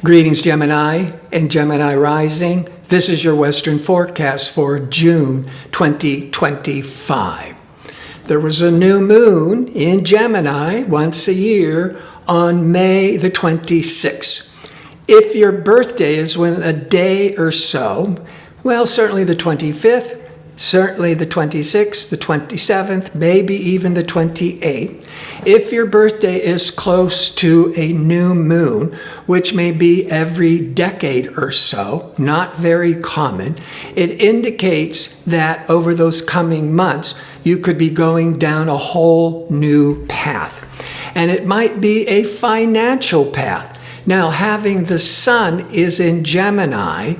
Greetings, Gemini and Gemini rising. This is your Western forecast for June 2025. There was a new moon in Gemini once a year on May the 26th. If your birthday is within a day or so, well, certainly the 25th, certainly the 26th, the 27th, maybe even the 28th. If your birthday is close to a new moon, which may be every decade or so, not very common, it indicates that over those coming months, you could be going down a whole new path. And it might be a financial path. Now, having the sun is in Gemini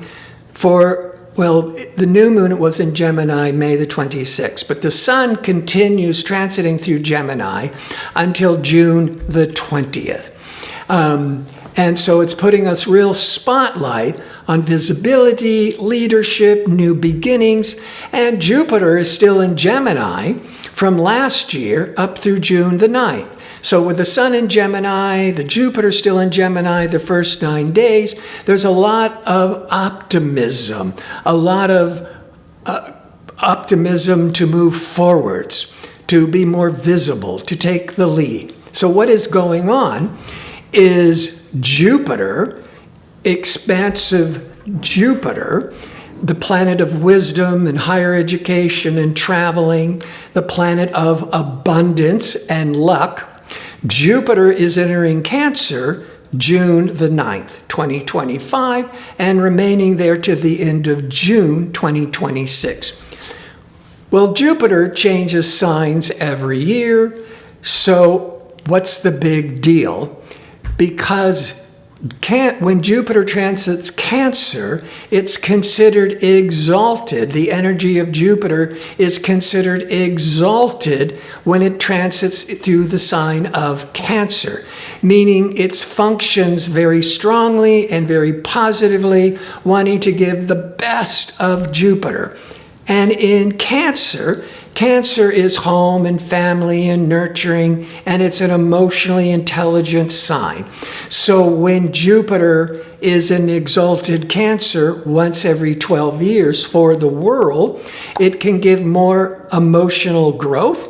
the new moon was in Gemini May the 26th, but the sun continues transiting through Gemini until June the 20th. And so it's putting us real spotlight on visibility, leadership, new beginnings, and Jupiter is still in Gemini from last year up through June the 9th. So with the sun in Gemini, the Jupiter still in Gemini the first 9 days, there's a lot of optimism, optimism to move forwards, to be more visible, to take the lead. So what is going on is Jupiter, expansive Jupiter, the planet of wisdom and higher education and traveling, the planet of abundance and luck. Jupiter is entering Cancer June the 9th, 2025, and remaining there to the end of June 2026. Well, Jupiter changes signs every year, so what's the big deal? Because when Jupiter transits Cancer, it's considered exalted. The energy of Jupiter is considered exalted when it transits through the sign of Cancer, meaning it functions very strongly and very positively, wanting to give the best of Jupiter. And in Cancer, Cancer is home and family and nurturing, and it's an emotionally intelligent sign. So when Jupiter is in exalted Cancer once every 12 years for the world, it can give more emotional growth,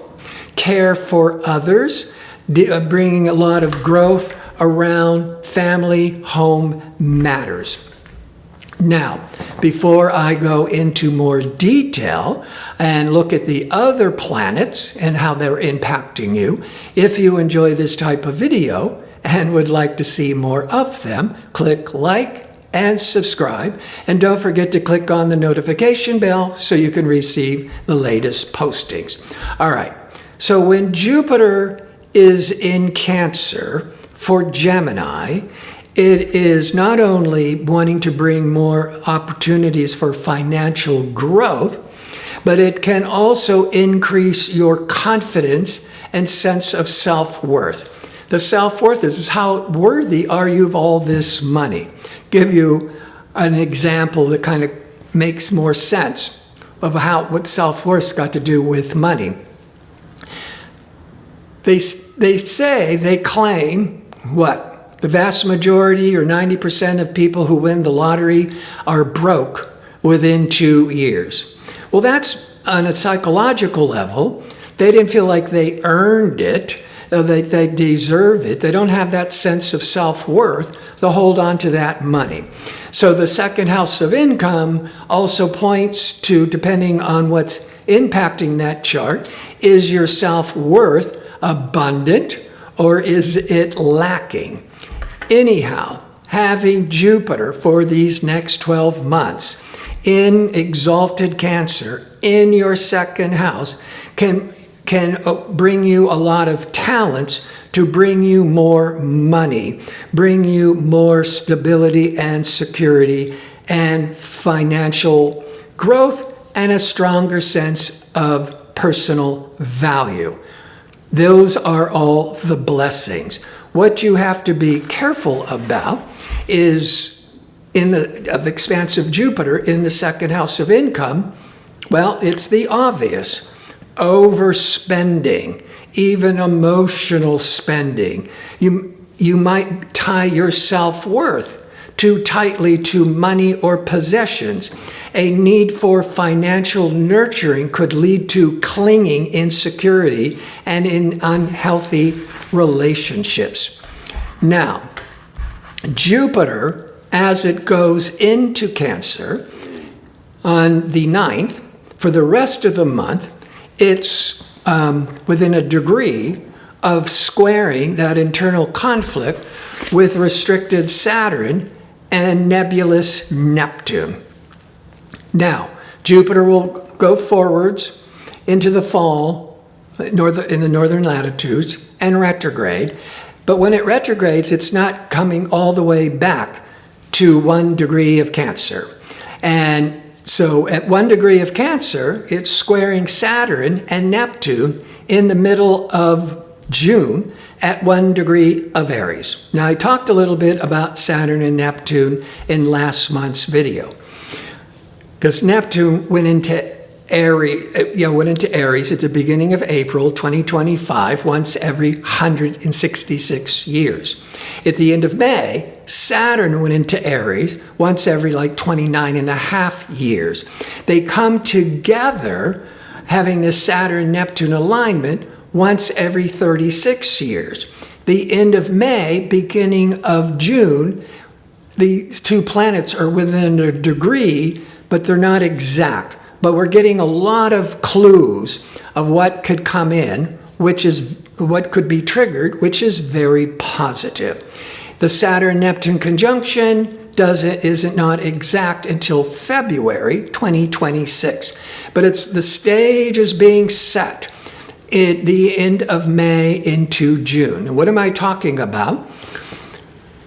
care for others, bringing a lot of growth around family, home matters. Now, before I go into more detail and look at the other planets and how they're impacting you, if you enjoy this type of video and would like to see more of them, click like and subscribe. And don't forget to click on the notification bell so you can receive the latest postings. All right, so when Jupiter is in Cancer for Gemini, it is not only wanting to bring more opportunities for financial growth, but it can also increase your confidence and sense of self-worth. The self-worth is how worthy are you of all this money? Give you an example that kind of makes more sense of what self-worth's got to do with money. They claim what? The vast majority or 90% of people who win the lottery are broke within 2 years. Well, that's on a psychological level. They didn't feel like they earned it, they deserve it. They don't have that sense of self-worth to hold on to that money. So the second house of income also points to, depending on what's impacting that chart, is your self-worth abundant or is it lacking? Anyhow, having Jupiter for these next 12 months in exalted Cancer in your second house can bring you a lot of talents to bring you more money, bring you more stability and security and financial growth and a stronger sense of personal value. Those are all the blessings. What you have to be careful about is of expansive Jupiter in the second house of income. Well, it's the obvious. Overspending, even emotional spending. You might tie your self-worth too tightly to money or possessions. A need for financial nurturing could lead to clinging, insecurity, and in unhealthy relationships. Now, Jupiter, as it goes into Cancer on the 9th, for the rest of the month, it's within a degree of squaring that internal conflict with restricted Saturn and nebulous Neptune. Now, Jupiter will go forwards into the fall in the northern latitudes and retrograde. But when it retrogrades, it's not coming all the way back to 1 degree of Cancer. And so at 1 degree of Cancer, it's squaring Saturn and Neptune in the middle of June at 1 degree of Aries. Now, I talked a little bit about Saturn and Neptune in last month's video, because Neptune went into Aries at the beginning of April 2025, once every 166 years. At the end of May, Saturn went into Aries once every 29 and a half years. They come together having this Saturn-Neptune alignment once every 36 years. The end of May, beginning of June, these two planets are within a degree, but they're not exact. But we're getting a lot of clues of what could come in, which is what could be triggered, which is very positive. The Saturn-Neptune conjunction isn't not exact until February 2026. But the stage is being set at the end of May into June. And what am I talking about?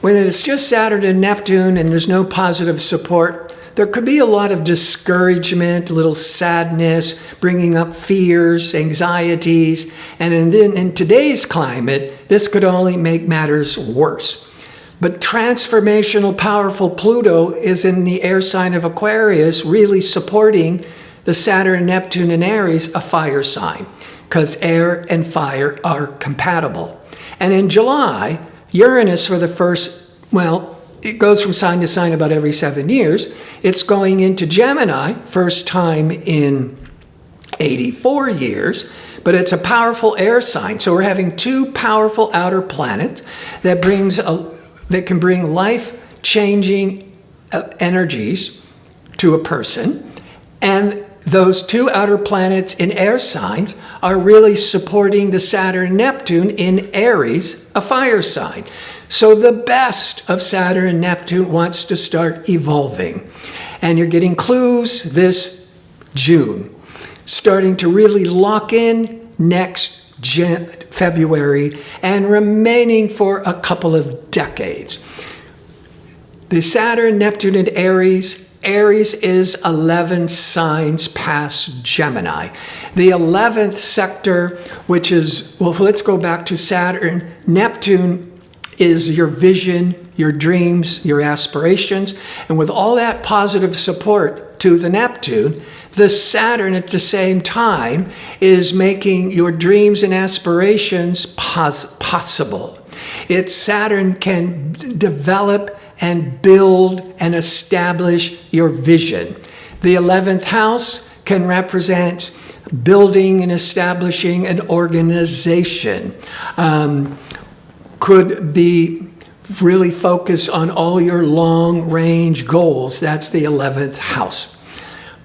When it's just Saturn and Neptune and there's no positive support, there could be a lot of discouragement, a little sadness, bringing up fears, anxieties, and in today's climate, this could only make matters worse. But transformational, powerful Pluto is in the air sign of Aquarius, really supporting the Saturn, Neptune, and Aries, a fire sign, because air and fire are compatible. And in July, Uranus for the first, it goes from sign to sign about every 7 years. It's going into Gemini, first time in 84 years, but it's a powerful air sign. So we're having two powerful outer planets that can bring life-changing energies to a person. And those two outer planets in air signs are really supporting the Saturn-Neptune in Aries, a fire sign. So the best of Saturn and Neptune wants to start evolving. And you're getting clues this June, starting to really lock in next February and remaining for a couple of decades. The Saturn, Neptune, and Aries is 11 signs past Gemini. The 11th sector, which is, let's go back to Saturn. Neptune is your vision, your dreams, your aspirations. And with all that positive support to the Neptune, the Saturn at the same time is making your dreams and aspirations possible. Saturn can develop and build and establish your vision. The 11th house can represent building and establishing an organization. Could be really focused on all your long-range goals. That's the 11th house.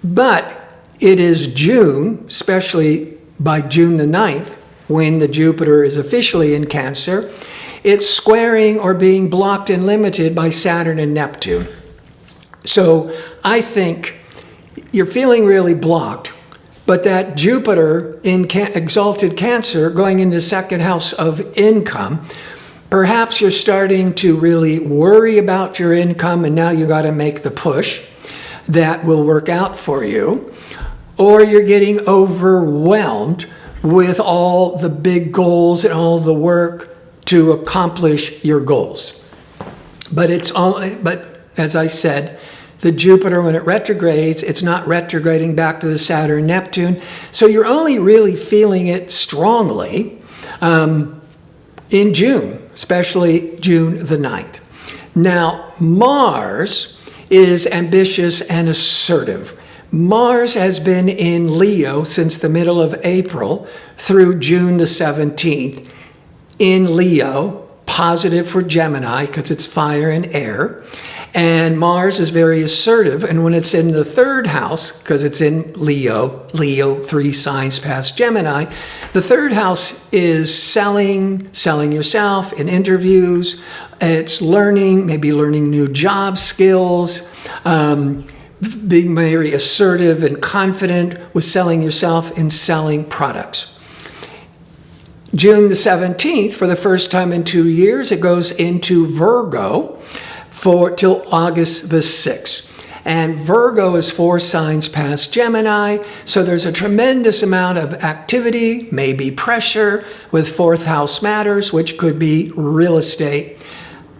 But it is June, especially by June the 9th, when the Jupiter is officially in Cancer, it's squaring or being blocked and limited by Saturn and Neptune. So I think you're feeling really blocked, but that Jupiter in exalted Cancer going into the second house of income, perhaps you're starting to really worry about your income and now you got to make the push that will work out for you. Or you're getting overwhelmed with all the big goals and all the work to accomplish your goals. But as I said, the Jupiter, when it retrogrades, it's not retrograding back to the Saturn, Neptune. So you're only really feeling it strongly in June, especially June the 9th. Now, Mars is ambitious and assertive. Mars has been in Leo since the middle of April through June the 17th. In Leo, positive for Gemini because it's fire and air. And Mars is very assertive. And when it's in the third house, because it's in Leo, 3 signs past Gemini, the third house is selling yourself in interviews. It's learning, maybe learning new job skills, being very assertive and confident with selling yourself and selling products. June the 17th, for the first time in 2 years, it goes into Virgo till August the 6th. And Virgo is 4 signs past Gemini, so there's a tremendous amount of activity, maybe pressure with 4th house matters, which could be real estate.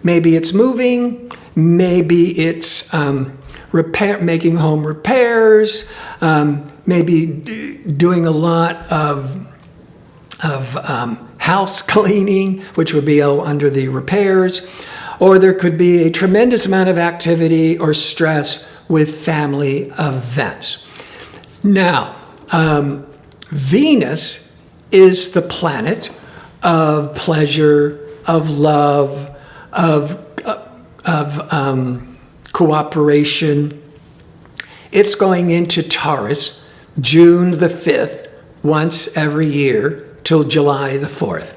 Maybe it's moving, maybe it's making home repairs, maybe doing a lot of house cleaning, which would be under the repairs. Or there could be a tremendous amount of activity or stress with family events. Now, Venus is the planet of pleasure, of love, of cooperation. It's going into Taurus June the 5th, once every year, till July the 4th.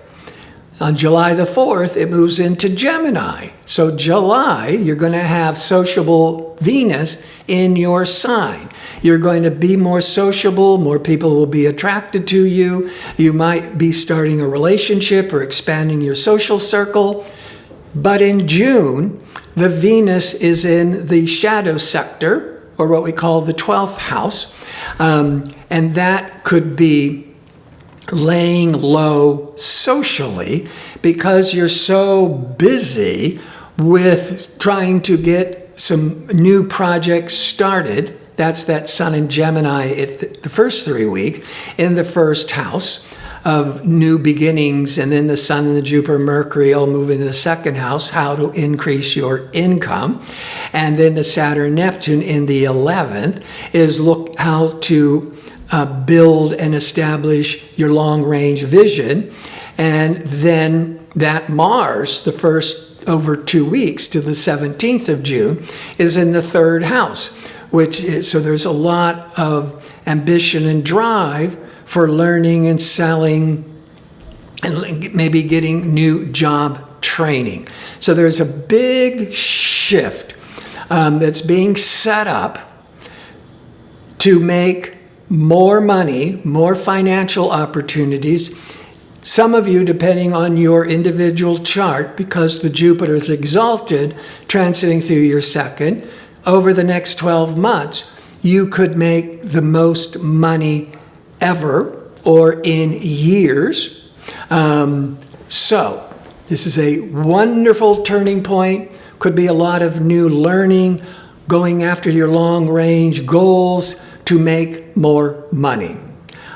On July the 4th, it moves into Gemini. So July, you're going to have sociable Venus in your sign. You're going to be more sociable. More people will be attracted to you. You might be starting a relationship or expanding your social circle. But in June, the Venus is in the shadow sector, or what we call the 12th house. And that could be laying low socially because you're so busy with trying to get some new projects started. That's that Sun in Gemini the first 3 weeks in the first house of new beginnings, and then the Sun and the Jupiter, Mercury all move into the second house, how to increase your income. And then the Saturn, Neptune in the 11th is look how to build and establish your long-range vision. And then that Mars, the first over 2 weeks to the 17th of June, is in the third house, so there's a lot of ambition and drive for learning and selling and maybe getting new job training. So there's a big shift that's being set up to make more money, more financial opportunities. Some of you, depending on your individual chart, because the Jupiter is exalted, transiting through your second, over the next 12 months, you could make the most money ever or in years. So this is a wonderful turning point. Could be a lot of new learning, going after your long-range goals to make more money.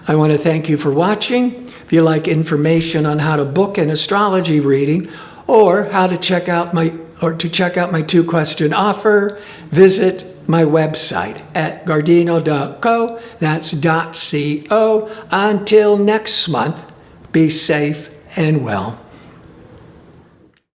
I want to thank you for watching. If you like information on how to book an astrology reading or how to check out my 2-question offer, visit my website at gardino.co. That's .co. Until next month, be safe and well.